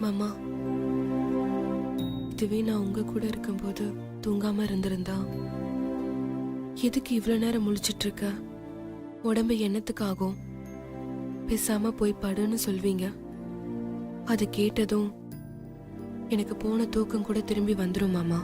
மாமா. இதுவே நான் உங்க கூட இருக்கும்போது தூங்காம இருந்திருந்தா எதுக்கு இவ்வளவு நேரம் முழிச்சிட்டு இருக்க, உடம்பு என்னத்துக்கு ஆகும், பேசாம போய் படுன்னு சொல்வீங்க. அது கேட்டதும் எனக்கு போன தூக்கம் கூட திரும்பி வந்துரும் மாமா.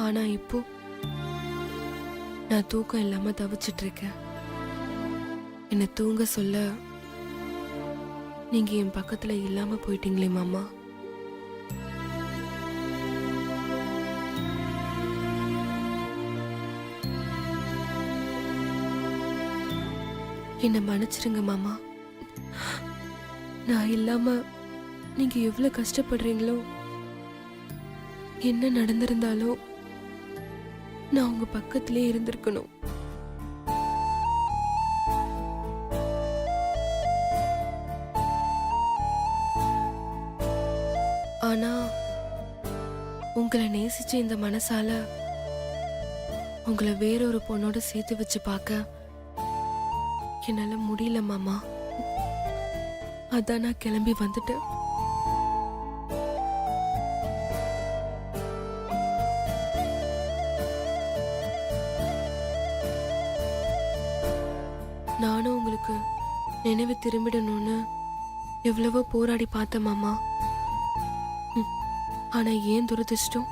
ஆனா இப்போ நான் தூக்கம் இல்லாம தவிச்சிட்டு இருக்கேன். என்ன தூங்க சொல்ல நீங்க என் பக்கத்துல இல்லாம போயிட்டீங்களே மாமா. என்ன மன்னிச்சிருங்க மாமா. நான் இல்லாம நீங்க எவ்வளவு கஷ்டப்படுறீங்களோ, என்ன நடந்திருந்தாலும் நான் உங்க பக்கத்திலே இருந்திருக்கணும். ஆனா உங்களை நேசிச்ச இந்த மனசால உங்களை வேறொரு பொண்ணோட சேர்த்து வச்சு பார்க்க என்னால முடியல மாமா. அதான் நான் கிளம்பி வந்துட்டேன். நானும் உங்களுக்கு நினைவு திரும்பிடணும்னு எவ்வளவோ போராடி பார்த்தேன் மாமா. ஆனா ஏன் துரதிர்ஷ்டம்,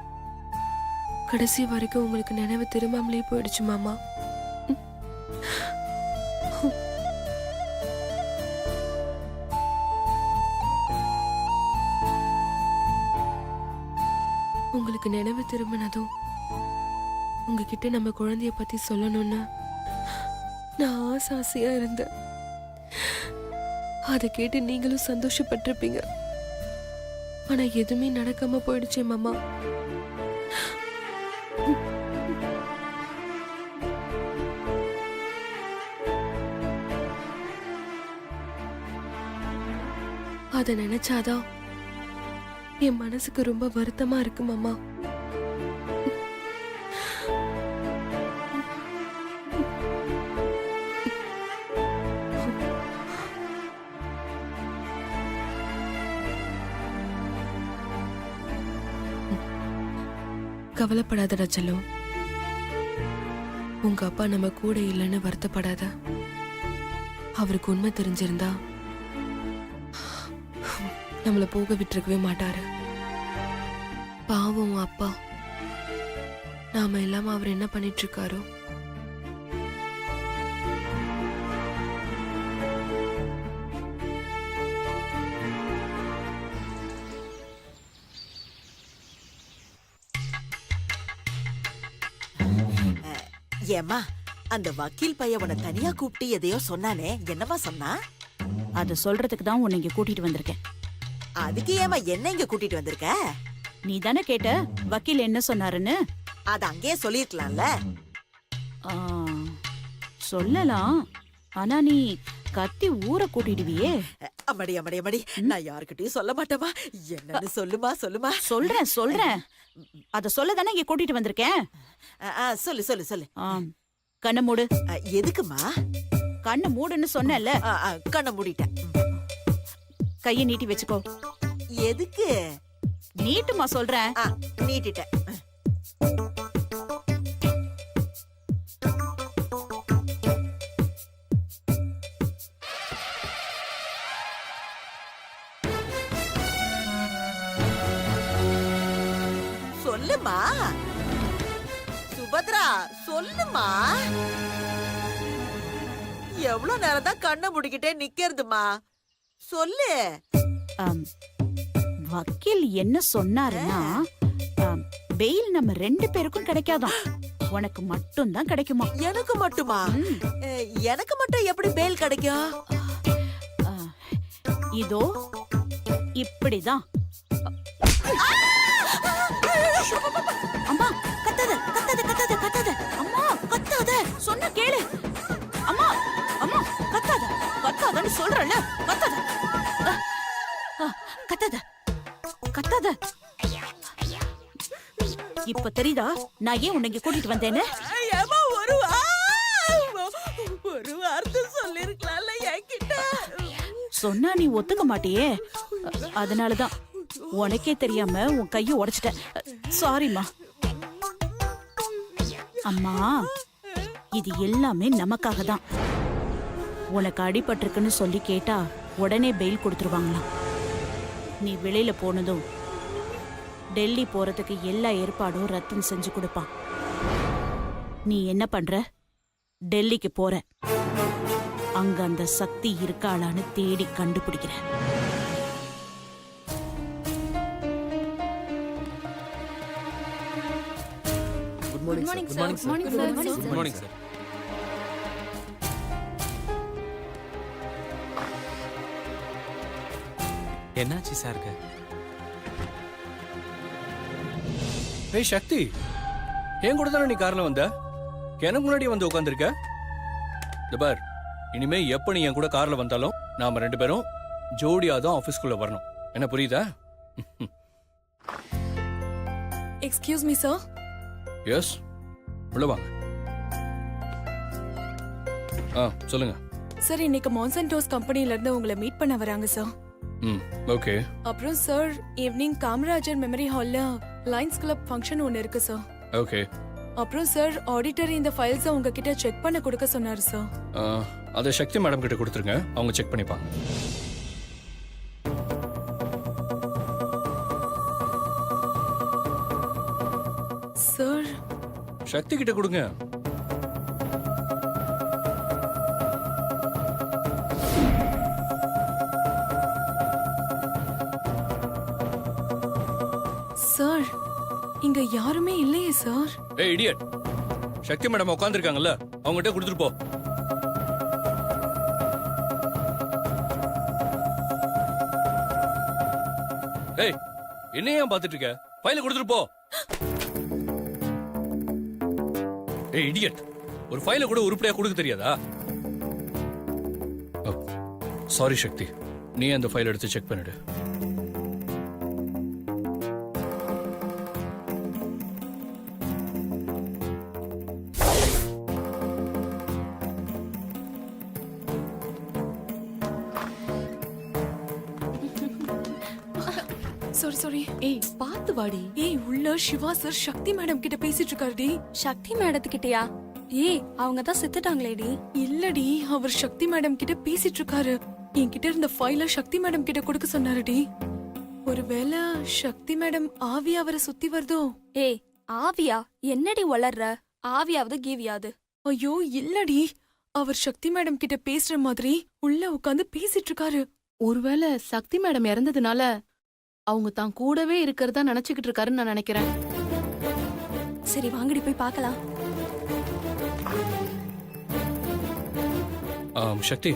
கடைசி வரைக்கும் உங்களுக்கு நினைவு திரும்பாமலே போயிடுச்சு மாமா. உங்களுக்கு நினைவு திரும்பினதும் உங்ககிட்ட நம்ம குழந்தைய பத்தி சொல்லணும்னு நான் ஆசையா இருந்தேன். அதை கேட்டு நீங்களும் சந்தோஷப்பட்டிருப்பீங்க. ஆனா எதுவுமே நடக்காம போயிடுச்சே மாமா. அத நினைச்சாதான் என் மனசுக்கு ரொம்ப வருத்தமா இருக்கு மாமா. கவலைப்படாதடா செல்லம். உங்க அப்பா நம்ம கூட இல்லைன்னு வருத்தப்படாத. அவருக்கு உண்மை தெரிஞ்சிருந்தா நம்மள போக விட்டுருக்கவே மாட்டாரு. பாவம் அப்பா. நாம இல்லாம அவர் என்ன பண்ணிட்டு இருக்காரோ. ஏமா அந்த வக்கீல் பையன் உன்னை தனியா கூப்பிட்டு எதையோ சொன்னானே, என்னவா சொன்னா? அது சொல்றதுக்கு தான் உன்னை இங்க கூட்டிட்டு வந்திருக்கேன். அதுக்கு ஏமா என்ன இங்க கூட்டிட்டு வந்திருக்க? நீ தானே கேட்ட வக்கீல் என்ன சொன்னாருன்னு. அத அங்கேயே சொல்லிருக்கலாம்ல. ஆ, சொல்லலாம். ஆனா நீ கத்தி ஊரை கூட்டிடுவியே. அம்மாடி அம்மாடி அம்மாடி, நான் யாருக்கிட்டையும் சொல்ல மாட்டேமா. என்னன்னு சொல்லுமா சொல்லுமா. சொல்றேன். அத சொல்ல தானே இங்க கூட்டிட்டு வந்திருக்கேன். சொல்லு சொல்லு சொல்லு. கண்ணை மூடு. எதுக்குமா? கண்ணை மூடுன்னு சொன்னல. கண்ணை மூடிட்டேன். கையை நீட்டி வச்சுக்கோ. எதுக்கு? நீட்டுமா சொல்றேன். நீட்டிட்டேன். சொல்லுமா சுபத்ரா, சொல்லுமா. எவ்வளவு நேரம் தான் கண்ணை முடிக்கிட்டே நிக்கிறதுமா? சொல்லு. வக்கீல் என்ன சொன்னாருன்னா, பெயில் நம்ம 2 பேருக்கும் கிடைக்காதான், உனக்கு மட்டும் தான் கிடைக்குமா. எனக்கு மட்டுமா? எனக்கு மட்டும் எப்படி பெயில் கிடைக்கும்? இதோ இப்படிதான். அம்மா கத்தாத கத்தாத கத்தாத கத்தாத. அம்மா கத்தாத, சொன்ன கேளு. அம்மா அம்மா கத்தாத கத்தாதன்னு சொல்றல. கத்தாத கத்தாத கத்தாத. இப்ப இப்ப தெரியுதா நான் ஏன் உன்னை இங்க கூட்டிட்டு வந்தேன்னு? ஏமா ஒரு வார்த்தை சொல்லிருக்கலாம்ல என்கிட்ட. சொன்னா நீ ஒத்துக்க மாட்டியே, அதனாலதான் உனக்கே தெரியாம உன் கைய உடைச்சிட்டேன். சாரிம்மா. அம்மா, இது எல்லாமே நமக்காக தான். உனக்கு அடிபட்டிருக்குன்னு சொல்லி கேட்டா உடனே பெயில் கொடுத்துருவாங்களாம். நீ வெளியில போனதும் டெல்லி போறதுக்கு எல்லா ஏற்பாடும் ரத்தன் செஞ்சு கொடுப்பான். நீ என்ன பண்ற? டெல்லிக்கு போற. அங்க அந்த சக்தி இருக்காளான்னு தேடி கண்டுபிடிக்கிற. Good morning sir. Good morning sir. என்னாச்சு சாருக்கு? ஏய் சக்தி, என் கூட தானே நீ கார்ல வந்த? எனக்கு முன்னாடி வந்து உட்காந்துருக்க. இந்த பார், இனிமே எப்ப நீ என் கூட கார்ல வந்தாலும் நாம 2 பேரும் ஜோடியா தான் ஆபீஸ்க்குள்ள வரணும். என்ன புரியுதா? Excuse me sir. எஸ், உள்ள வாங்க. சொல்லுங்க. சார், இன்னைக்கு மான்சன்டோஸ் கம்பெனில இருந்து உங்களை மீட் பண்ண வராங்க சார். ஓகே. அப்புறம் சார், ஈவினிங் காமராஜர் மெமரி ஹால்ல லைன்ஸ் கிளப் ஃபங்க்ஷன் ஒன்னு இருக்கு சார். ஓகே. அப்புறம் சார், ஆடிட்டர் இந்த ஃபைல்ஸை உங்ககிட்ட செக் பண்ண கொடுக்க சொன்னாரு சார். அதை சக்தி மேடம் கிட்ட கொடுத்துருங்க, அவங்க செக் பண்ணிப்பாங்க. சார், சக்தி கிட்ட கொடுங்க. சார், இங்க யாருமே இல்லையே சார். ஏய் இடியட், சக்தி மேடம் உட்காந்துருக்காங்கல்ல, அவங்ககிட்ட கொடுத்துட்டு போ. ஏய், என்னையா பாத்துட்டு இருக்க? ஃபைல கொடுத்துட்டு போ. ஏய் இடியட், ஒரு ஃபைல கூட உருப்படியா கொடுக்க தெரியாதா? சாரி சக்தி, நீ அந்த ஃபைல் எடுத்து செக் பண்ணிடு. சாரி. ஏய், பாத்து வாடி. ஏய், உள்ள சிவா சார் சக்தி மேடம் கிட்ட பேசிட்டு இருக்காருடி. சக்தி மேடத்துக்கிட்டயா? ஏய், அவங்க தான் செத்துட்டாங்களேடி. இல்லடி, அவர் சக்தி மேடம் கிட்ட பேசிட்டு இருக்காரு. என்கிட்ட இருந்த ஃபைல சக்தி மேடம் கிட்ட கொடுக்க சொன்னாருடி. ஒருவேளை சக்தி மேடம் ஆவி அவரை சுத்தி வருதோ? ஏய், ஆவியா? என்னடி வளர்ற? ஆவியாவது கீவியாது? ஐயோ இல்லடி, அவர் சக்தி மேடம் கிட்ட பேசுற மாதிரி உள்ள உட்கார்ந்து பேசிட்டு இருக்காரு. ஒருவேளை சக்தி மேடம் இறந்ததுனால அவங்க தான் கூடவே இருக்கிறதா நினைச்சுக்கிட்டு இருக்காருன்னு நான் நினைக்கிறேன். சரி, வாங்கடி போய் பார்க்கலாம். சக்தி,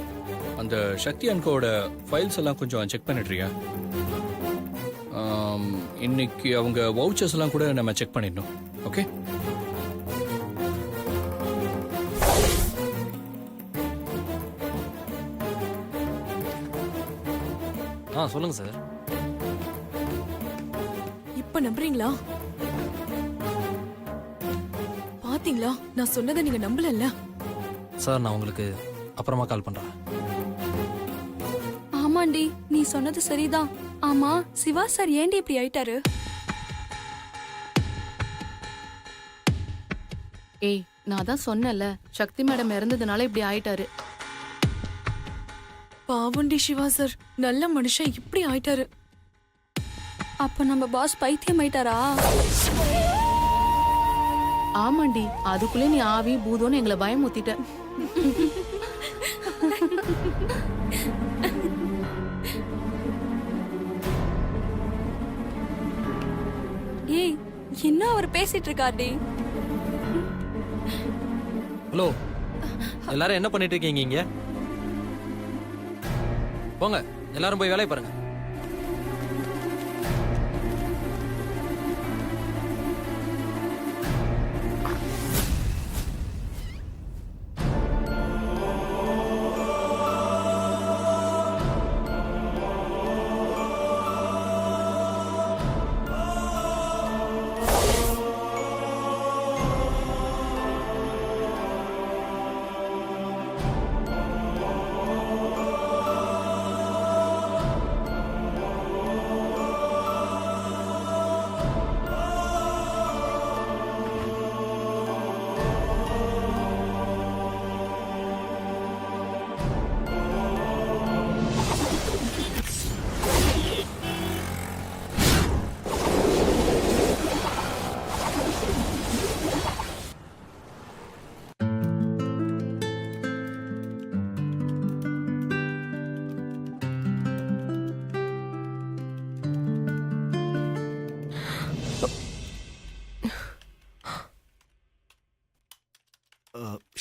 அந்த சக்தி அன்கோட ஃபைல்ஸ் எல்லாம் கொஞ்சம் செக் பண்ணிடுறியா? இன்னைக்கு அவங்க வவுச்சர்ஸ் எல்லாம் கூட நம்ம செக் பண்ணிடணும். ஓகே. சொல்லுங்க சார். இப்ப நம்புறீங்களா? பாத்தீங்களா, நான் சொன்னதை நீங்க நம்பலல்ல. சார், நான் உங்களுக்கு அப்புறமா கால் பண்றேன். ஆமாண்டி, நீ சொன்னது சரிதான். ஆமா, சிவா சார் ஏண்டி இப்படி ஆயிட்டாரு? ஏய், நான் தான் சொன்னேன்ல, சக்தி மேடம் இறந்ததுனால இப்படி ஆயிட்டாரு. பாவண்டி சிவா சார், நல்ல மனுஷன் இப்படி ஆயிட்டாரு. அப்ப நம்ம பாஸ் பைத்தியம் ஆயிட்டாரா? ஆமாண்டி, அதுக்குள்ளே நீ ஆவி பூதோன்னு எங்களை பயமுத்திட்ட. ஏய், இன்னும் அவர் பேசிட்டு இருக்காருடி. ஹலோ, எல்லாரும் என்ன பண்ணிட்டு இருக்கீங்க இங்க? போங்க, எல்லாரும் போய் வேலையை பாருங்க.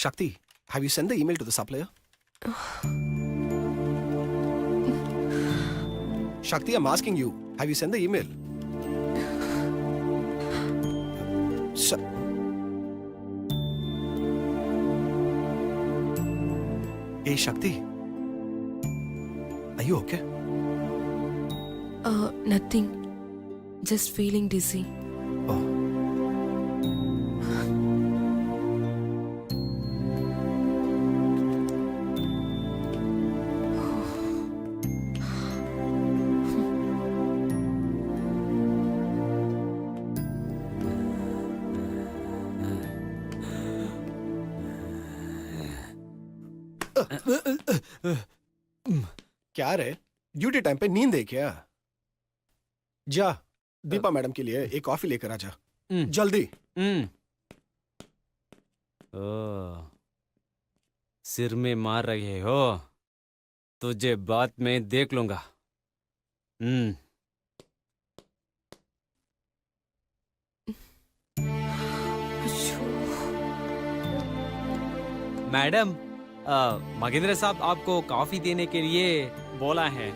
Shakti, have you sent the email to the supplier? Shakti, I'm asking you, have you sent the email? Hey, Shakti. Are you okay? Nothing. Just feeling dizzy. Oh. क्या रे ड्यूटी टाइम पे नींद है क्या? जा दीपा मैडम के लिए एक कॉफी लेकर आ जा जल्दी। ओ, सिर में मार रहे हो, तुझे बात में देख लूंगा। मैडम, मगेंद्र साहब आपको कॉफी देने के लिए बोला है।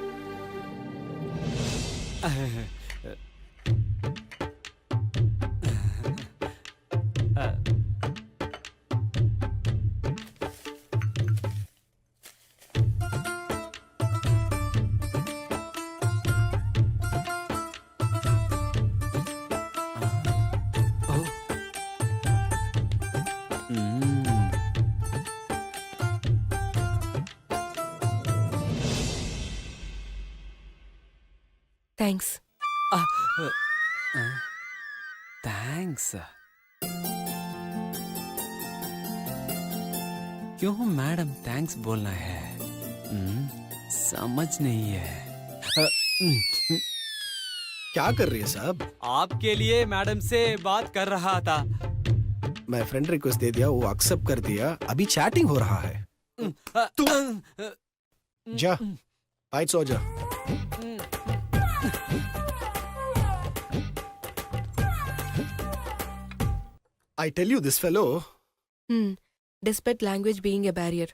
Thanks. थैंक्स। क्यों मैडम थैंक्स बोलना है? समझ नहीं है। क्या कर रही है साहब? आपके लिए मैडम से बात कर रहा था। मैं फ्रेंड रिक्वेस्ट दे दिया, वो एक्सेप्ट कर दिया, अभी चैटिंग हो रहा है। तू जा आज सो जा। I tell you, this fellow. Despite language being a barrier,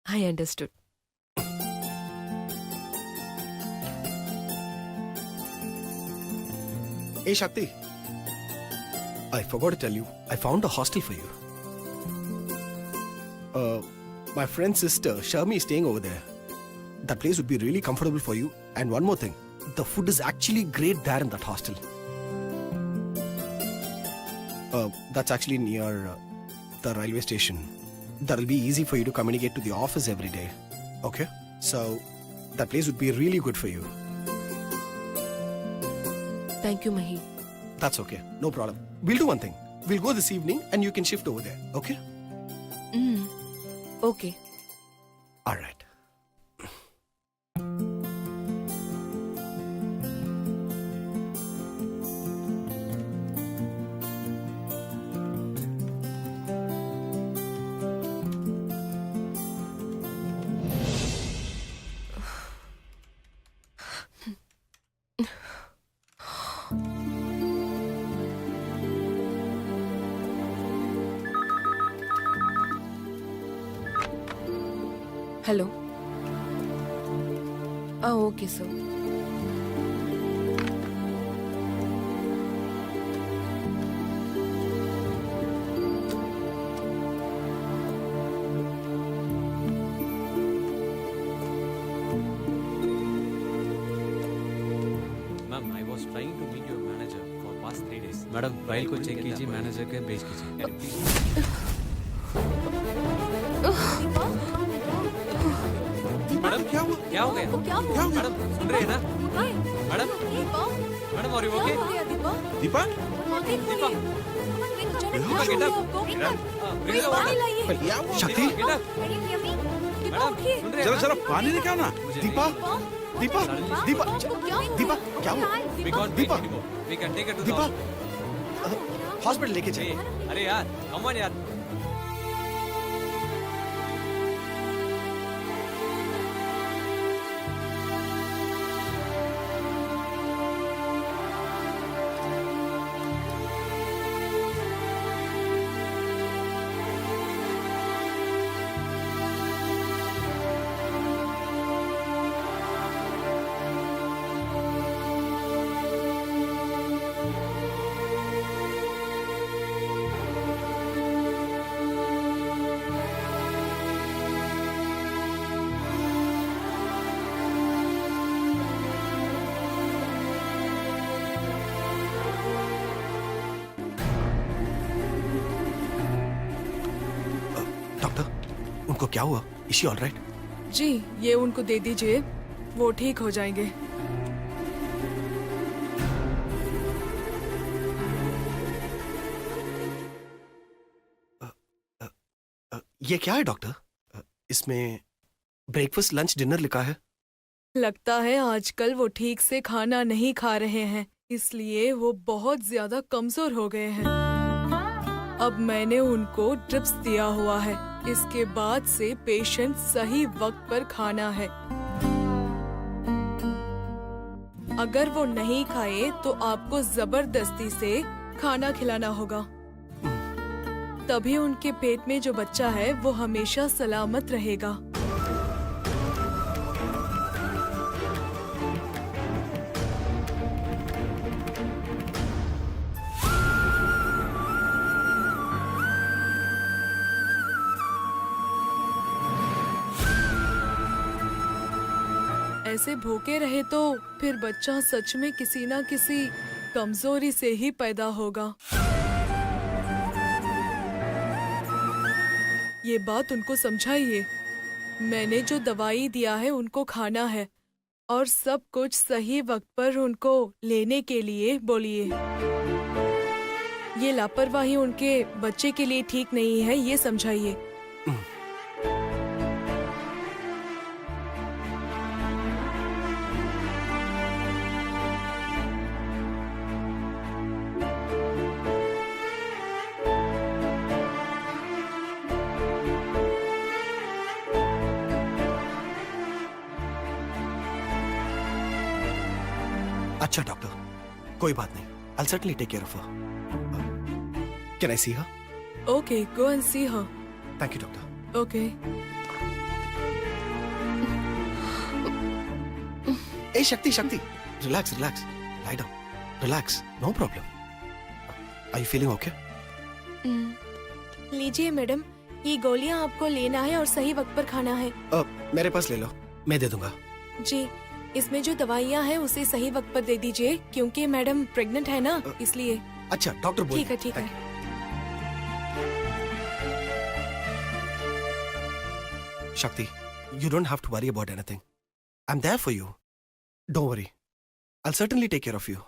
I understood. Hey Shakti, I forgot to tell you, I found a hostel for you. My friend's sister, Sharmi, is staying over there. That place would be really comfortable for you. And one more thing, the food is actually great there in that hostel. That's actually near the railway station. That'll be easy for you to communicate to the office every day. Okay? So, that place would be really good for you. Thank you, Mahi. That's okay. No problem. We'll do one thing. We'll go this evening and you can shift over there. Okay? Okay. All right. Hello. Okay, sir. Ma'am, I was trying to meet your manager for past 3 days. Madam, file को check कीजिए, manager के भेज कीजिए। Madam क्या हुआ? क्या हो गया? मैडम सुन रहे हैं ना? मैडम, मैडम और okay? Deepa? Deepa, Deepa get up. शक्ति? मैडम सुन रहे हैं? जरा पानी निकाल ना। दीपा? दीपा? दीपा? दीपा? क्या हुआ? We can't Deepa? wait anymore. We can take her to the Deepa? hospital. Hospital लेके जाइए। अरे यार, come on यार। उनको क्या हुआ? Is she all right? जी ये उनको दे दीजिए, वो ठीक हो जाएंगे। ये क्या है डॉक्टर? इसमें ब्रेकफास्ट लंच डिनर लिखा है। लगता है आजकल वो ठीक से खाना नहीं खा रहे हैं, इसलिए वो बहुत ज्यादा कमजोर हो गए हैं। अब मैंने उनको ड्रिप्स दिया हुआ है। इसके बाद से पेशेंट सही वक्त पर खाना है। अगर वो नहीं खाए तो आपको जबरदस्ती से खाना खिलाना होगा। तभी उनके पेट में जो बच्चा है वो हमेशा सलामत रहेगा। ऐसे भूखे रहे तो फिर बच्चा सच में किसी ना किसी कमजोरी से ही पैदा होगा। ये बात उनको समझाइए। मैंने जो दवाई दिया है उनको खाना है और सब कुछ सही वक्त पर उनको लेने के लिए बोलिए। ये लापरवाही उनके बच्चे के लिए ठीक नहीं है, ये समझाइए। अच्छा डॉक्टर, कोई बात नहीं। I'll certainly take care of her. Can I see her? Okay, go and see her. Thank you, doctor. Okay. Hey, Shakti, Shakti. Relax, relax. Lie down. Relax. No problem. Are you feeling okay? लीजिए madam, ये गोलियां आपको लेना है और सही वक्त पर खाना है। मेरे पास ले लो, मैं दे दूंगा। जी, इसमें जो दवाइयां हैं उसे सही वक्त पर दे दीजिए, क्योंकि मैडम प्रेग्नेंट है ना, इसलिए। अच्छा, डॉक्टर बोलिए। ठीक है, ठीक है। Shakti, you don't have to worry about anything. I'm there for you. Don't worry. I'll certainly take care of you.